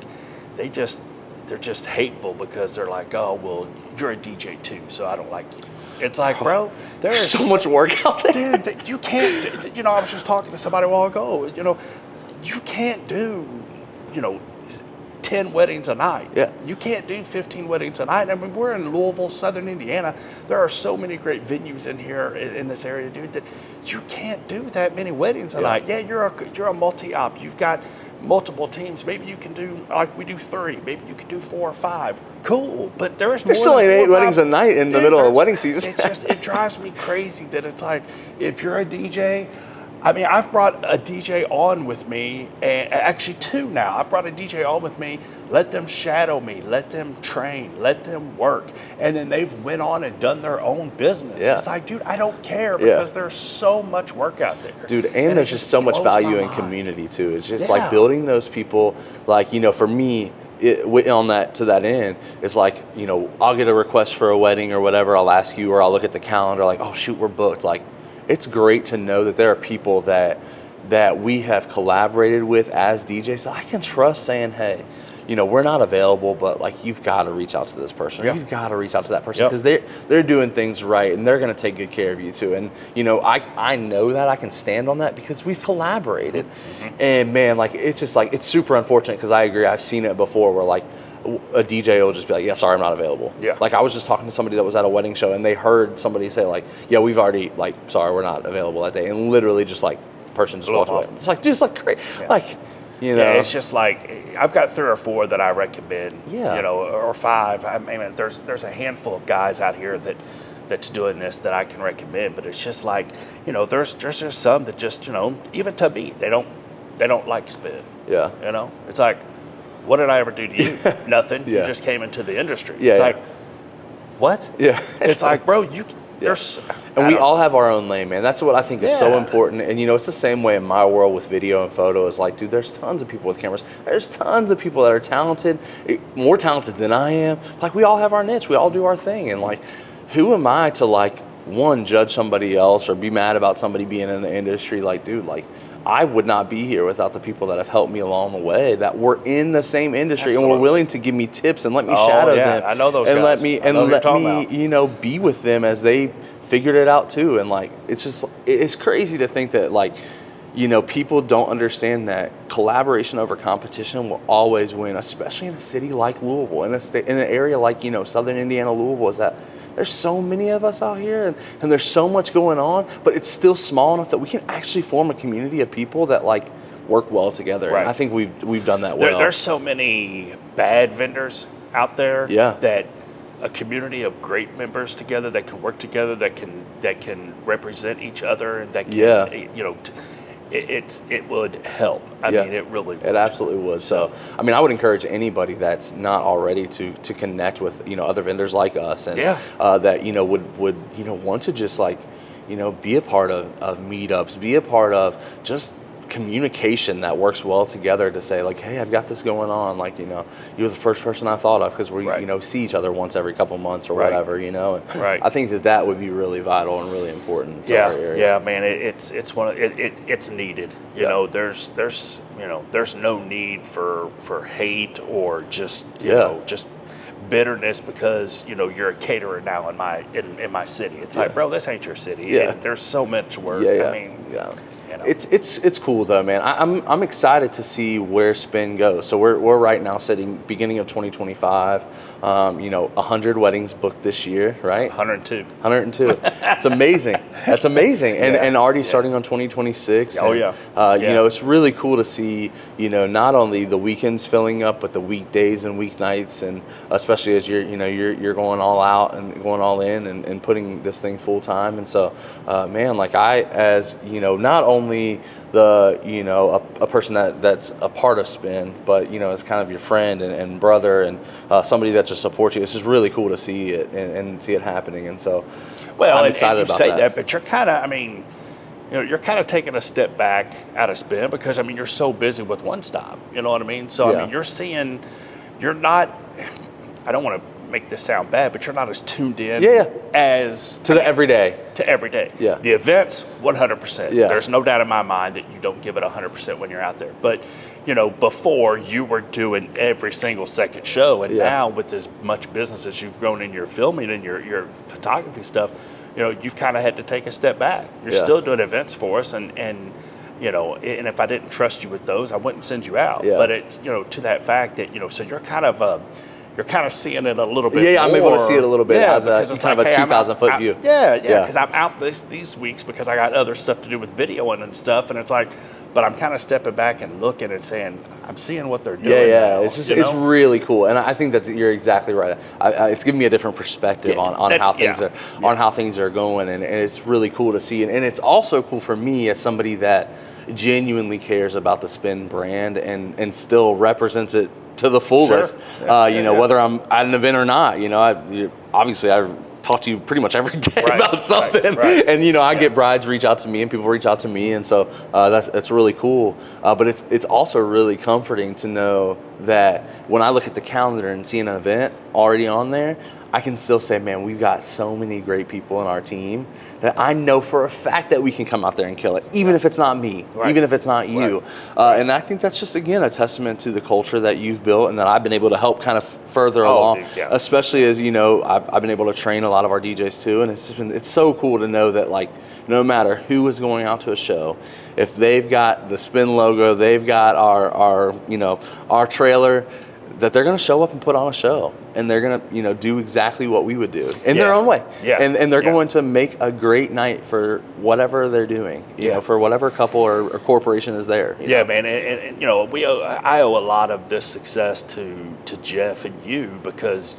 [SPEAKER 2] they're just hateful because they're like, oh, well, you're a DJ too, so I don't like you. It's like, bro, there's
[SPEAKER 1] so much work out there.
[SPEAKER 2] Dude, you can't, I was just talking to somebody a while ago, you can't do, 10 weddings a night.
[SPEAKER 1] Yeah.
[SPEAKER 2] You can't do 15 weddings a night. I mean, we're in Louisville, Southern Indiana. There are so many great venues in here in this area, dude, that you can't do that many weddings a night. Yeah, you're a multi-op. You've got multiple teams. Maybe you can do, like we do 3. Maybe you can do 4 or 5. Cool, but there's
[SPEAKER 1] still only 8 weddings a night in the middle of wedding season.
[SPEAKER 2] It drives me crazy that it's like, if you're a DJ, I mean, I've brought a DJ on with me, and actually 2 now. I've brought a DJ on with me, let them shadow me, let them train, let them work, and then they've went on and done their own business.
[SPEAKER 1] Yeah.
[SPEAKER 2] It's like, dude, I don't care, because there's so much work out there.
[SPEAKER 1] Dude, and there's just so much value in community too. It's just like building those people, like, for me, on to that end, it's like, I'll get a request for a wedding or whatever, I'll ask you, or I'll look at the calendar like, oh shoot, we're booked. Like, it's great to know that there are people that we have collaborated with as DJs that I can trust saying, hey, we're not available, but like, you've got to reach out to this person.
[SPEAKER 2] Yeah.
[SPEAKER 1] You've got to reach out to that person, because they're doing things right, and they're going to take good care of you too. And I know that I can stand on that because we've collaborated. Mm-hmm. And man, like, it's just like, it's super unfortunate, because I agree, I've seen it before where like a DJ will just be like, yeah, sorry, I'm not available. Yeah. Like, I was just talking to somebody that was at a wedding show, and they heard somebody say like, yeah, we've already, like, sorry, we're not available that day. And literally just like, person just walked away. It's like, dude, it's like great. Yeah. Like,
[SPEAKER 2] Yeah, it's just like, I've got 3 or 4 that I recommend, or 5. I mean, there's a handful of guys out here that's doing this that I can recommend, but it's just like, there's just some that just, even to me, they don't like Spin.
[SPEAKER 1] Yeah.
[SPEAKER 2] It's like, what did I ever do to you? Nothing. You just came into the industry.
[SPEAKER 1] Yeah.
[SPEAKER 2] It's like, what?
[SPEAKER 1] Yeah.
[SPEAKER 2] It's like, bro,
[SPEAKER 1] and we all have our own lane, man. That's what I think is so important. And it's the same way in my world with video and photo. Is like, dude, there's tons of people with cameras. There's tons of people that are talented, more talented than I am. Like, we all have our niche. We all do our thing. And like, who am I to like, one, judge somebody else or be mad about somebody being in the industry? Like, dude, like, I would not be here without the people that have helped me along the way, that were in the same industry. Absolutely. And were willing to give me tips and let me shadow them.
[SPEAKER 2] I know those
[SPEAKER 1] and
[SPEAKER 2] guys.
[SPEAKER 1] let me be with them as they figured it out too. And like, it's crazy to think that like, people don't understand that collaboration over competition will always win, especially in a city like Louisville, in an area like, Southern Indiana, Louisville, is that there's so many of us out here, and there's so much going on, but it's still small enough that we can actually form a community of people that like work well together. Right. And I think we've done that well.
[SPEAKER 2] There's so many bad vendors out there that a community of great members together that can work together, that can represent each other, and that can it would help. I mean, it really would.
[SPEAKER 1] It absolutely would. So, I mean, I would encourage anybody that's not already to connect with, other vendors like us, and that, would want to just like, be a part of meetups, be a part of just communication that works well together to say like, hey, I've got this going on. Like, you know, you're the first person I thought of because we, you know, see each other once every couple months or whatever, you know. And I think that would be really vital and really important to our area.
[SPEAKER 2] Yeah, man, it's it's needed. You know, there's you know, there's no need for hate or just you know, just bitterness because, you know, you're a caterer now in my city. It's like, bro, this ain't your city. And there's so much work. I mean, you know.
[SPEAKER 1] It's cool though, man. I'm excited to see where spin goes. So we're right now sitting beginning of 2025. You know, 100 weddings booked this year, right?
[SPEAKER 2] 102.
[SPEAKER 1] It's amazing. That's amazing. And already starting on 2026. And, you know, it's really cool to see, you know, not only the weekends filling up, but the weekdays and weeknights, and especially as you're going all out and going all in and putting this thing full time. And so, man, like as you know, not only the, you know, a person that's a part of spin, but, you know, as kind of your friend and brother and somebody that just supports you. It's just really cool to see it and see it happening. And so, I'm excited about that.
[SPEAKER 2] But you're kind of, I mean, you know, you're kind of taking a step back out of spin because, I mean, you're so busy with One Stop. You know what I mean? So, I mean, you're not, I don't want to make this sound bad, but you're not as tuned in as
[SPEAKER 1] to the everyday.
[SPEAKER 2] To everyday.
[SPEAKER 1] Yeah.
[SPEAKER 2] The events, 100%.
[SPEAKER 1] Yeah.
[SPEAKER 2] There's no doubt in my mind that you don't give it 100% when you're out there. But, you know, before you were doing every single second show, and now with as much business as you've grown in your filming and your photography stuff, you know, you've kind of had to take a step back. You're still doing events for us, and you know, and if I didn't trust you with those, I wouldn't send you out. But it, you know, to that fact that, you know, so you're kind of seeing it a little bit more.
[SPEAKER 1] I'm able to see it a little bit as a kind of a 2,000-foot view.
[SPEAKER 2] Because I'm out these weeks because I got other stuff to do with videoing and stuff, and it's like, but I'm kind of stepping back and looking and saying, I'm seeing what they're doing. Now,
[SPEAKER 1] it's just it's really cool, and I think that you're exactly right. It's giving me a different perspective on how things are on how things are going, and it's really cool to see, and it's also cool for me as somebody that genuinely cares about the Spin brand and still represents it to the fullest. You know, whether I'm at an event or not, you know, obviously I talk to you pretty much every day about something, and you know, I get brides reach out to me and people reach out to me, and so that's really cool. But it's also really comforting to know that when I look at the calendar and see an event already on there, I can still say, man, we've got so many great people in our team that I know for a fact that we can come out there and kill it, even if it's not me, even if it's not you. And I think that's just, again, a testament to the culture that you've built and that I've been able to help kind of further along, especially as, you know, I've been able to train a lot of our DJs too. And it's so cool to know that, like, no matter who is going out to a show, if they've got the Spin logo, they've got our you know, our trailer, that they're going to show up and put on a show, and they're going to, you know, do exactly what we would do in their own way. And they're going to make a great night for whatever they're doing, you know, for whatever couple or corporation is there.
[SPEAKER 2] Yeah, man. And you know, I owe a lot of this success to Jeff and you, because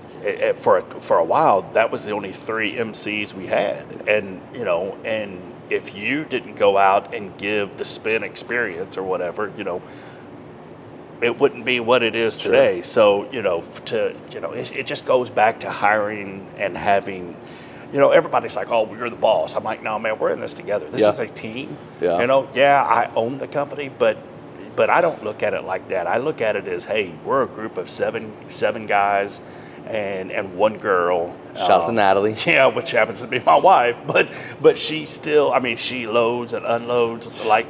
[SPEAKER 2] for a while, that was the only 3 MCs we had. And, you know, and if you didn't go out and give the Spin experience or whatever, you know, it wouldn't be what it is today. So, you know, it just goes back to hiring and having, you know, everybody's like, oh, well, you're the boss. I'm like, no, man, we're in this together. This is a team. You know, I own the company, but I don't look at it like that. I look at it as, hey, we're a group of seven guys and 1 girl.
[SPEAKER 1] Shout out to Natalie.
[SPEAKER 2] Yeah, which happens to be my wife, but she still, I mean, she loads and unloads like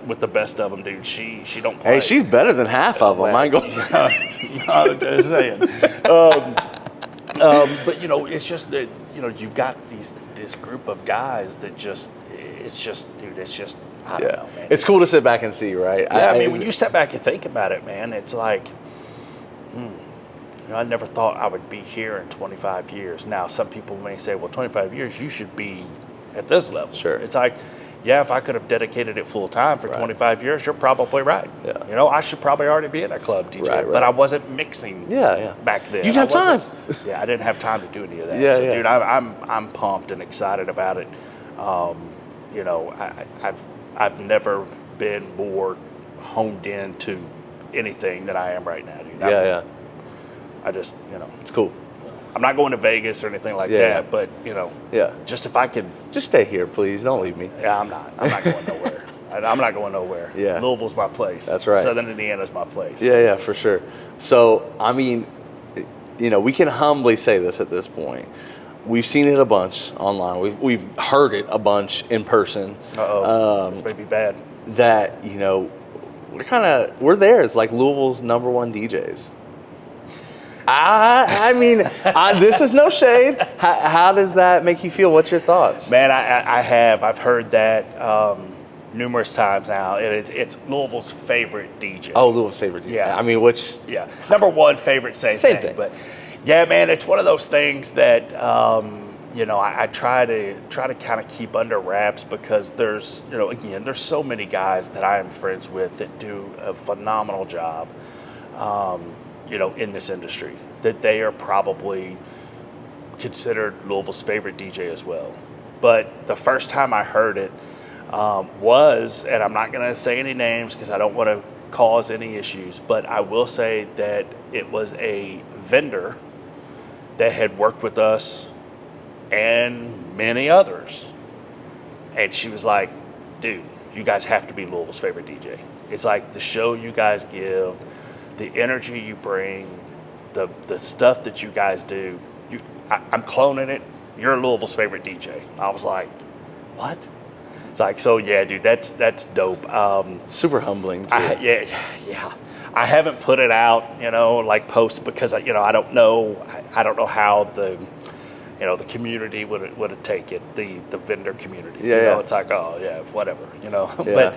[SPEAKER 2] with the best of them, dude. She don't play.
[SPEAKER 1] Hey, she's better than half of them. I ain't going.
[SPEAKER 2] I'm just saying. But you know, it's just that, you know, you've got this group of guys that just, it's just, dude, it's just, I don't know, man.
[SPEAKER 1] It's cool to sit back and see, right?
[SPEAKER 2] Yeah, I mean, when you sit back and think about it, man, it's like, you know, I never thought I would be here in 25 years. Now, some people may say, well, 25 years, you should be at this level.
[SPEAKER 1] Sure.
[SPEAKER 2] It's like, yeah, if I could have dedicated it full time for 25 years, you're probably right. You know, I should probably already be in a club DJ, but I wasn't mixing back then.
[SPEAKER 1] You didn't have time.
[SPEAKER 2] I didn't have time to do any of that. Dude, I'm pumped and excited about it. You know, I've never been more honed into anything than I am right now, dude. I just, you know,
[SPEAKER 1] it's cool.
[SPEAKER 2] I'm not going to Vegas or anything like that, but, you know, just if I could
[SPEAKER 1] just stay here, please. Don't leave me.
[SPEAKER 2] Yeah, I'm not going nowhere. And I'm not going nowhere.
[SPEAKER 1] Yeah.
[SPEAKER 2] Louisville's my place.
[SPEAKER 1] That's right.
[SPEAKER 2] Southern Indiana's my place.
[SPEAKER 1] Yeah, for sure. So, I mean, we can humbly say this at this point. We've seen it a bunch online. We've heard it a bunch in person.
[SPEAKER 2] This may be bad.
[SPEAKER 1] That, we're there. It's like Louisville's #1 DJs. I mean, this is no shade. How does that make you feel? What's your thoughts?
[SPEAKER 2] Man, I've heard that numerous times now. It's Louisville's favorite DJ.
[SPEAKER 1] Oh, Louisville's favorite DJ.
[SPEAKER 2] Yeah.
[SPEAKER 1] I mean, which?
[SPEAKER 2] Yeah. #1 favorite, same thing. But yeah, man, it's one of those things that, I try to kind of keep under wraps because there's so many guys that I am friends with that do a phenomenal job, in this industry, that they are probably considered Louisville's favorite DJ as well. But the first time I heard it was, and I'm not going to say any names because I don't want to cause any issues, but I will say that it was a vendor that had worked with us and many others. And she was like, dude, you guys have to be Louisville's favorite DJ. It's like the show you guys give, the energy you bring, the stuff that you guys do. I'm cloning it. You're Louisville's favorite DJ. I was like, what? It's like, so yeah, dude, that's dope.
[SPEAKER 1] Super humbling too.
[SPEAKER 2] Yeah. I haven't put it out, like post because I don't know how the community would take it, the vendor community.
[SPEAKER 1] Yeah.
[SPEAKER 2] It's like, oh yeah, whatever,
[SPEAKER 1] Yeah.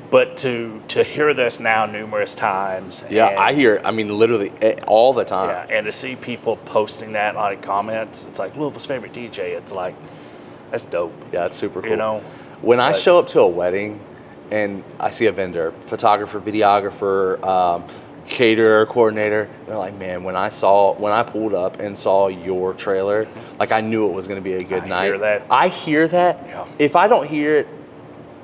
[SPEAKER 2] But to hear this now numerous times.
[SPEAKER 1] Yeah, I hear it, literally all the time.
[SPEAKER 2] Yeah, and to see people posting that on comments, it's like Louisville's favorite DJ. It's like, that's dope.
[SPEAKER 1] Yeah, it's super cool.
[SPEAKER 2] When
[SPEAKER 1] I show up to a wedding and I see a vendor, photographer, videographer, caterer, coordinator, they're like, man, when I pulled up and saw your trailer, like I knew it was going to be a good night. I hear that.
[SPEAKER 2] Yeah.
[SPEAKER 1] If I don't hear it,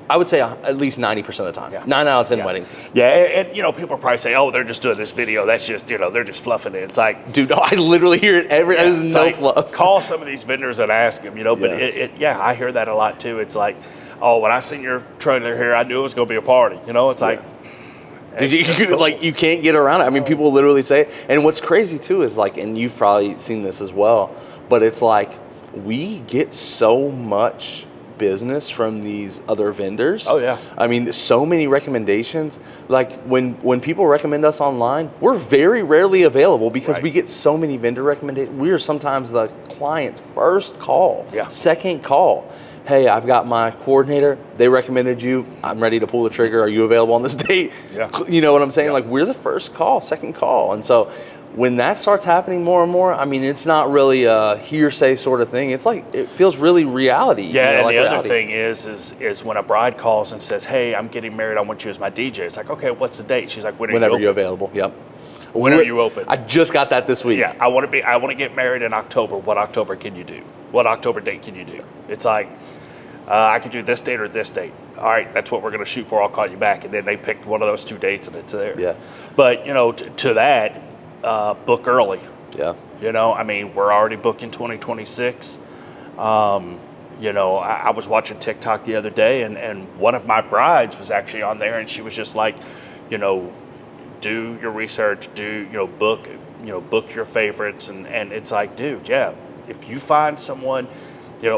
[SPEAKER 1] I would say at least 90% of the time. Yeah. 9 out of 10 weddings.
[SPEAKER 2] Yeah, and people probably say, oh, they're just doing this video. That's just, they're just fluffing it. It's like,
[SPEAKER 1] dude, no, I literally hear it there's no fluff.
[SPEAKER 2] Call some of these vendors and ask them, but I hear that a lot too. It's like, oh, when I seen your trailer here, I knew it was going to be a party. It's like,
[SPEAKER 1] dude, you can't get around it. People literally say it. And what's crazy too is like, and you've probably seen this as well, but it's like we get so much business from these other vendors.
[SPEAKER 2] Oh yeah.
[SPEAKER 1] So many recommendations. Like when people recommend us online, we're very rarely available because we get so many vendor recommendations. We are sometimes the client's first call, second call. Hey, I've got my coordinator. They recommended you. I'm ready to pull the trigger. Are you available on this date?
[SPEAKER 2] Yeah.
[SPEAKER 1] You know what I'm saying?
[SPEAKER 2] Yeah.
[SPEAKER 1] Like we're the first call, second call. And so when that starts happening more and more, it's not really a hearsay sort of thing. It's like, it feels really reality.
[SPEAKER 2] Yeah, and
[SPEAKER 1] like
[SPEAKER 2] the
[SPEAKER 1] reality.
[SPEAKER 2] other thing is when a bride calls and says, hey, I'm getting married, I want you as my DJ. It's like, okay, what's the date? She's like,
[SPEAKER 1] whenever you're available. Yep.
[SPEAKER 2] When are you open?
[SPEAKER 1] I just got that this week.
[SPEAKER 2] Yeah, I want to get married in October. What October can you do? What October date can you do? It's like, I could do this date or this date. All right, that's what we're going to shoot for. I'll call you back. And then they picked one of those two dates and it's there.
[SPEAKER 1] Yeah.
[SPEAKER 2] But, to that, book early.
[SPEAKER 1] Yeah.
[SPEAKER 2] We're already booking 2026. I was watching TikTok the other day and one of my brides was actually on there and she was just like, do your research, book your favorites. And it's like, dude, yeah, if you find someone,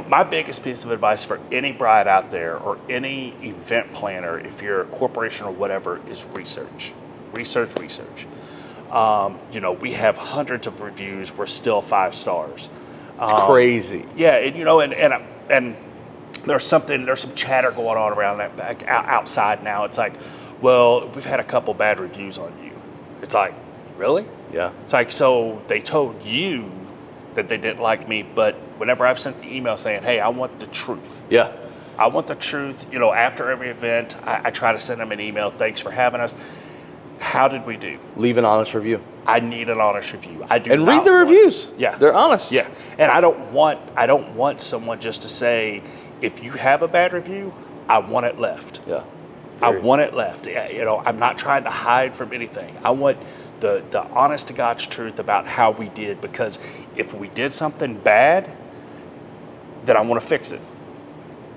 [SPEAKER 2] my biggest piece of advice for any bride out there or any event planner, if you're a corporation or whatever, is research. Research. We have hundreds of reviews. We're still 5 stars.
[SPEAKER 1] It's crazy.
[SPEAKER 2] Yeah, and there's some chatter going on around that back outside now. It's like, well, we've had a couple bad reviews on you. It's like, really?
[SPEAKER 1] Yeah.
[SPEAKER 2] It's like, so they told you that they didn't like me, but whenever I've sent the email saying, hey, I want the truth.
[SPEAKER 1] Yeah.
[SPEAKER 2] I want the truth. After every event, I try to send them an email. Thanks for having us. How did we do?
[SPEAKER 1] Leave an honest review.
[SPEAKER 2] I need an honest review. I do.
[SPEAKER 1] And read the reviews.
[SPEAKER 2] Yeah.
[SPEAKER 1] They're honest.
[SPEAKER 2] Yeah. And I don't want someone just to say, if you have a bad review, I want it left.
[SPEAKER 1] Yeah.
[SPEAKER 2] I want it left. I'm not trying to hide from anything. I want the honest to God's truth about how we did, because if we did something bad, then I want to fix it.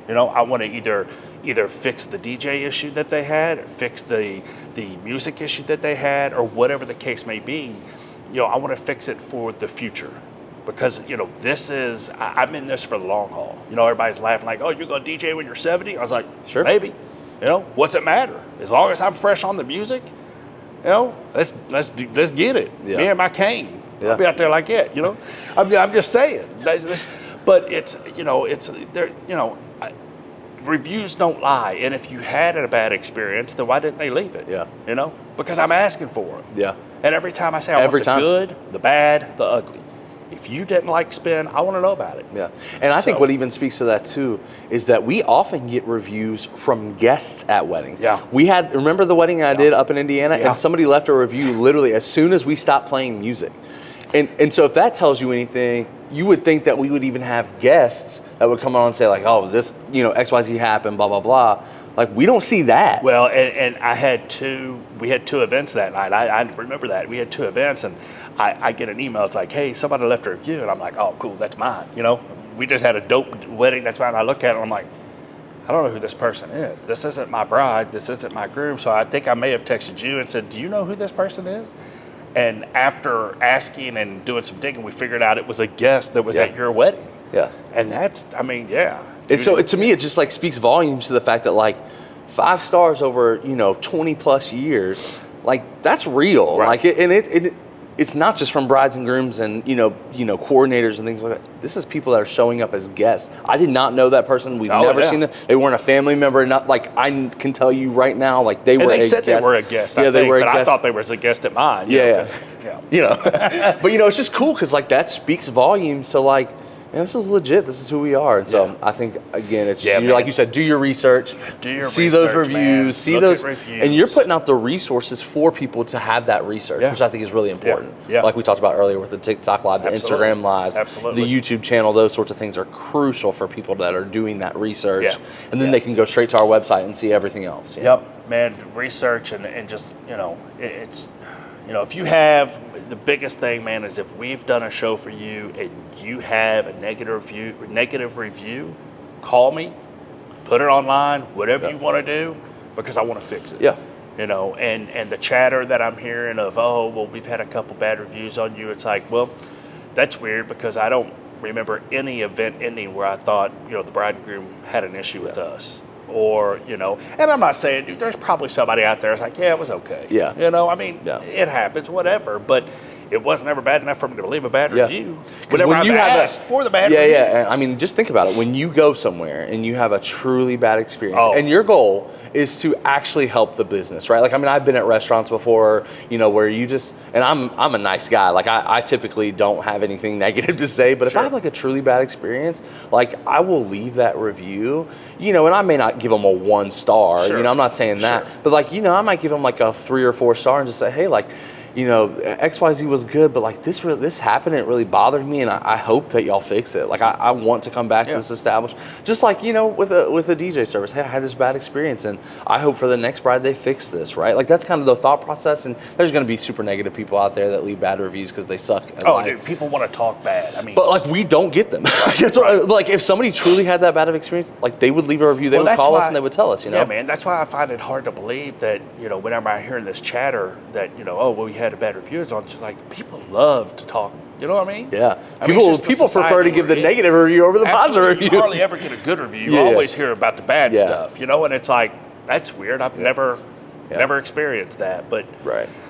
[SPEAKER 2] You know, I want to either fix the DJ issue that they had, fix the music issue that they had, or whatever the case may be. You know, I want to fix it for the future. Because, you know, I'm in this for the long haul. You know, everybody's laughing like, oh, you're going to DJ when you're 70? I was like,
[SPEAKER 1] sure,
[SPEAKER 2] maybe. You know, what's it matter? As long as I'm fresh on the music, you know, let's get it.
[SPEAKER 1] Yeah.
[SPEAKER 2] Me and my cane.
[SPEAKER 1] Yeah.
[SPEAKER 2] I'll be out there like that, you know. I'm just saying. But it's, you know, reviews don't lie. And if you had a bad experience, then why didn't they leave it?
[SPEAKER 1] Yeah.
[SPEAKER 2] You know, because I'm asking for it.
[SPEAKER 1] Yeah.
[SPEAKER 2] And every time I say I want the good, the bad, the ugly. If you didn't like spin, I want to know about it.
[SPEAKER 1] Yeah. And I think what even speaks to that too is that we often get reviews from guests at weddings.
[SPEAKER 2] Yeah.
[SPEAKER 1] Remember the wedding I did up in Indiana?
[SPEAKER 2] Yeah.
[SPEAKER 1] And somebody left a review literally as soon as we stopped playing music. And so if that tells you anything, you would think that we would even have guests that would come on and say like, oh, this, you know, XYZ happened, blah, blah, blah. Like, we don't see that.
[SPEAKER 2] Well, and we had two events that night. I remember that. We had two events, and I get an email. It's like, hey, somebody left a review. And I'm like, oh, cool, that's mine. You know, we just had a dope wedding. That's mine. I look at it, and I'm like, I don't know who this person is. This isn't my bride. This isn't my groom. So I think I may have texted you and said, do you know who this person is? And after asking and doing some digging, we figured out it was a guest that was at your wedding.
[SPEAKER 1] Yeah.
[SPEAKER 2] And that's, I mean, yeah.
[SPEAKER 1] And so to me, it just like speaks volumes to the fact that like 5 stars over, you know, 20 plus years, like that's real.
[SPEAKER 2] Right.
[SPEAKER 1] Like it's not just from brides and grooms and, you know, coordinators and things like that. This is people that are showing up as guests. I did not know that person. We've never seen them. They weren't a family member. Not like I can tell you right now, like they were a guest.
[SPEAKER 2] They were a guest.
[SPEAKER 1] Yeah, they were a guest.
[SPEAKER 2] I thought they were a guest at mine.
[SPEAKER 1] Yeah. You know, but you know, it's just cool because like that speaks volumes. So like, man, this is legit. This is who we are. And so I think, again, it's like you said, do your research, see those reviews, see those, and you're putting out the resources for people to have that research, which I think is really important.
[SPEAKER 2] Yeah.
[SPEAKER 1] Like we talked about earlier with the TikTok Live, the Instagram Lives, the YouTube channel, those sorts of things are crucial for people that are doing that research. And then they can go straight to our website and see everything else.
[SPEAKER 2] Man, research and just, you know, it's, you know, if you have, the biggest thing, man, is if we've done a show for you and you have a negative review, call me, put it online, whatever you want to do, because I want to fix it.
[SPEAKER 1] Yeah.
[SPEAKER 2] You know, and the chatter that I'm hearing of, oh, well, we've had a couple bad reviews on you. It's like, well, that's weird because I don't remember any event ending where I thought, you know, the bride and groom had an issue with us. Or, you know, and I'm not saying, dude, there's probably somebody out there that's like, yeah, it was okay.
[SPEAKER 1] Yeah.
[SPEAKER 2] You know, I mean, it happens, whatever. But it wasn't ever bad enough for me to leave a bad review. Whenever I've asked for the bad review.
[SPEAKER 1] Yeah. I mean, just think about it. When you go somewhere and you have a truly bad experience, and your goal is to actually help the business, right? Like, I mean, I've been at restaurants before, you know, where you just, and I'm a nice guy. Like, I typically don't have anything negative to say, but if I have like a truly bad experience, like I will leave that review, you know, and I may not give them a 1 star, you know, I'm not saying that, but like, you know, I might give them like a 3 or 4 star and just say, hey, like, you know, XYZ was good, but like this happened, it really bothered me, and I hope that y'all fix it. Like I want to come back to this establishment. Just like, you know, with a DJ service, hey, I had this bad experience, and I hope for the next bride they fix this, right? Like that's kind of the thought process, and there's going to be super negative people out there that leave bad reviews because they suck at life.
[SPEAKER 2] Dude, people want to talk bad. I mean,
[SPEAKER 1] but like we don't get them. That's what, like if somebody truly had that bad of experience, like they would leave a review, they would call us and they would tell us, you know?
[SPEAKER 2] Yeah, man, that's why I find it hard to believe that, you know, whenever I hear this chatter that, you know, oh, well, we had a bad review, it's on, like people love to talk. You know what I mean?
[SPEAKER 1] Yeah.
[SPEAKER 2] People
[SPEAKER 1] prefer to give the negative review over the positive review.
[SPEAKER 2] You hardly ever get a good review. You always hear about the bad stuff, you know, and it's like, that's weird. I've never experienced that, but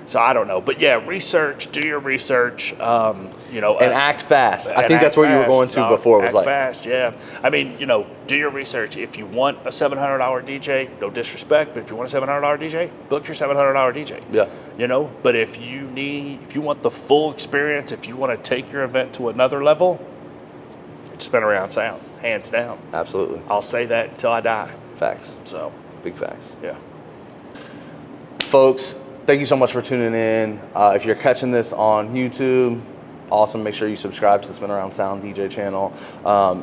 [SPEAKER 2] so I don't know. But yeah, research, do your research, you know.
[SPEAKER 1] And act fast. I think that's where you were going to before. Was like
[SPEAKER 2] fast, yeah. I mean, you know, do your research. If you want a $700 DJ, no disrespect, but if you want a $700 DJ, book your $700 DJ.
[SPEAKER 1] Yeah.
[SPEAKER 2] You know, but if you want the full experience, if you want to take your event to another level, it's Spin Around Sound, hands down.
[SPEAKER 1] Absolutely.
[SPEAKER 2] I'll say that until I die.
[SPEAKER 1] Facts.
[SPEAKER 2] So.
[SPEAKER 1] Big facts.
[SPEAKER 2] Yeah.
[SPEAKER 1] Folks, thank you so much for tuning in. If you're catching this on YouTube, awesome. Make sure you subscribe to the Spin Around Sound DJ channel.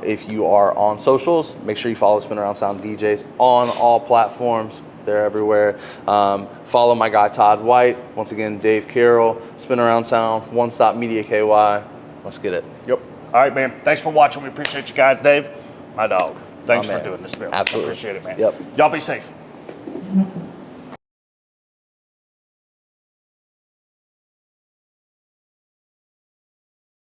[SPEAKER 1] If you are on socials, make sure you follow Spin Around Sound DJs on all platforms. They're everywhere. Follow my guy Todd White. Once again, Dave Carroll, Spin Around Sound, One Stop Media KY. Let's get it.
[SPEAKER 2] Yep. All right, man. Thanks for watching. We appreciate you guys. Dave, my dog. Thanks
[SPEAKER 1] My
[SPEAKER 2] for
[SPEAKER 1] man.
[SPEAKER 2] doing this, Bill.
[SPEAKER 1] Absolutely.
[SPEAKER 2] I appreciate it, man.
[SPEAKER 1] Yep.
[SPEAKER 2] Y'all be safe.